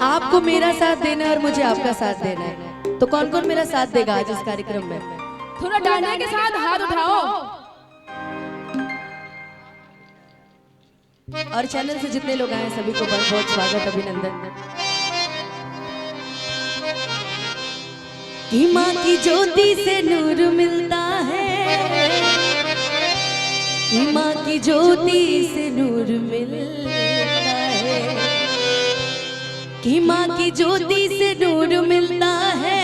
आपको मेरा साथ देना है और मुझे आपका साथ देना है, तो कौन कौन मेरा साथ देगा आज इस कार्यक्रम में? थोड़ा डांडिया के साथ हाथ उठाओ। और चैनल से जितने लोग आए सभी को बहुत बहुत स्वागत, अभिनंदन। कि माँ की ज्योति से नूर मिलता है, कि माँ की ज्योति से नूर मिलता है, कि माँ की ज्योति से नूर मिलता है,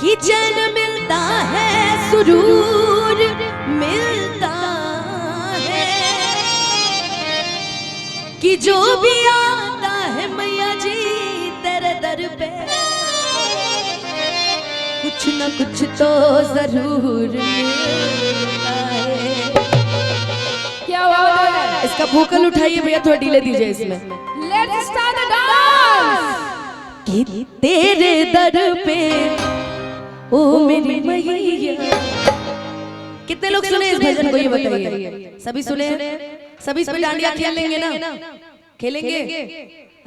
कि चैन मिलता है, सुरूर मिलता है, कि जो भी आता है मैया जी तेरे दर पे कुछ न कुछ तो जरूर मिलता है। क्या बात है। इसका भूकल उठाइए भैया, थोड़ा ढीले दीजिए इसमें। Let's start the dance. कि तेरे दर पे ओ मेरी मैया। कितने लोग सुने इस भजन को, ये बताइए। सभी सुने? सभी इस पे डांडिया खेल लेंगे ना? खेलेंगे?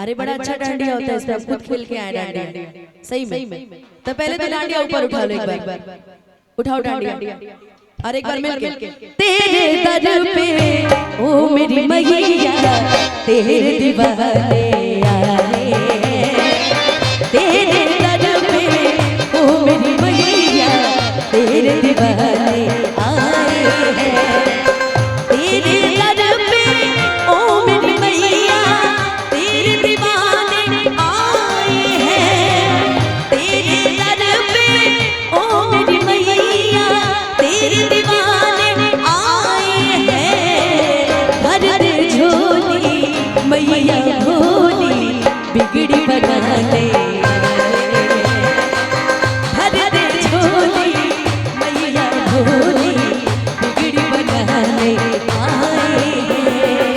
अरे बड़ा अच्छा डांडिया होता है, इस पे आप खुद खेल के आए डांडिया सही में। तो पहले तो डांडिया ऊपर उठा लो, एक बार उठाओ डांडिया और एक बार मिलके। तेरे दर पे ओ मेरी मैया तेरे दीवाने आए, तेरे दर पे ओ मेरी मैया तेरे दीवाने आए हैं, तेरे दर पे ओ मेरी मैया तेरे दीवाने आए हैं, तेरे दर पे ओ मेरी मैया तेरे दीवाने आए हैं। भर दे झोली मैया भोली बिगड़ी बनाने, भर दे झोली मैया भोली बिगड़ी बनाने आए हैं।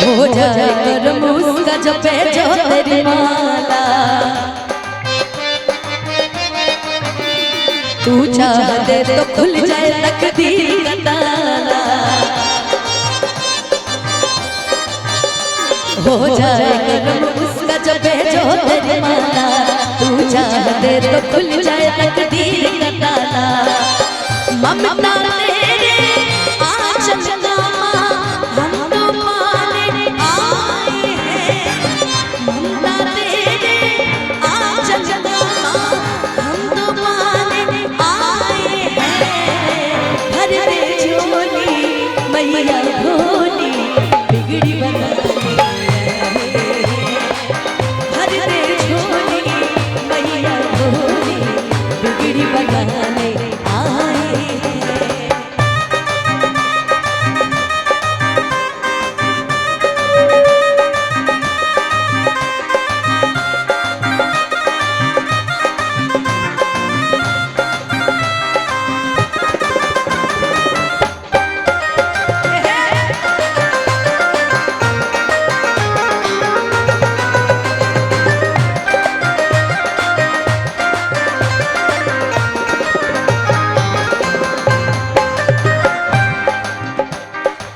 हो जाए करम उसका जपे जो तेरी माला, तू चाह दे तो खुल जाए तकदीर का ताला। हो जाए करम उसका जपे जो तेरी माला, तू चाह दे तो खुल जाए तकदीर का ताला। ममता तेरे आंचल मैया भोली बिगड़ी बनाने, भर दे झोली मैया भोली बिगड़ी बनाने आए हैं।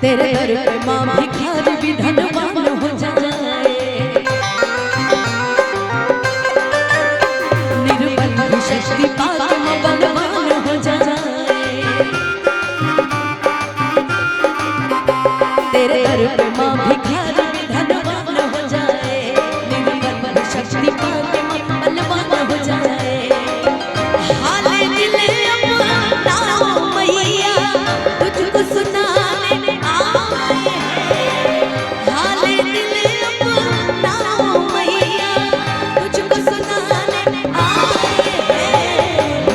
तेरे दर पे माँ भिखारी भी धनवान हो जाए, निर्बल भी शक्ति पाके माँ बलवान हो जाए। तेरे दर पे माँ भिखारी भी धनवान हो जाए, निर्बल भी शक्ति पाके माँ बलवान हो जाए। हाले दिल अपना मैया तुझको सुनाने आए हैं, हाले दिल अपना मैया तुझको सुनाने आए हैं।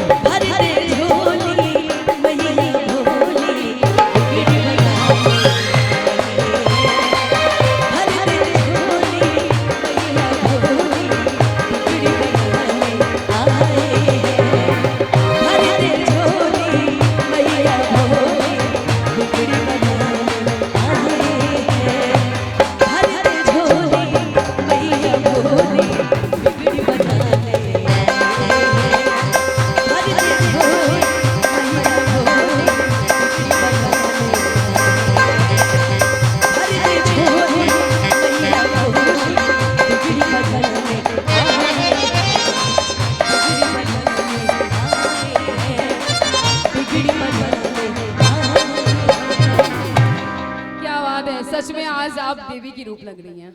देवी की रूप लग रही हैं।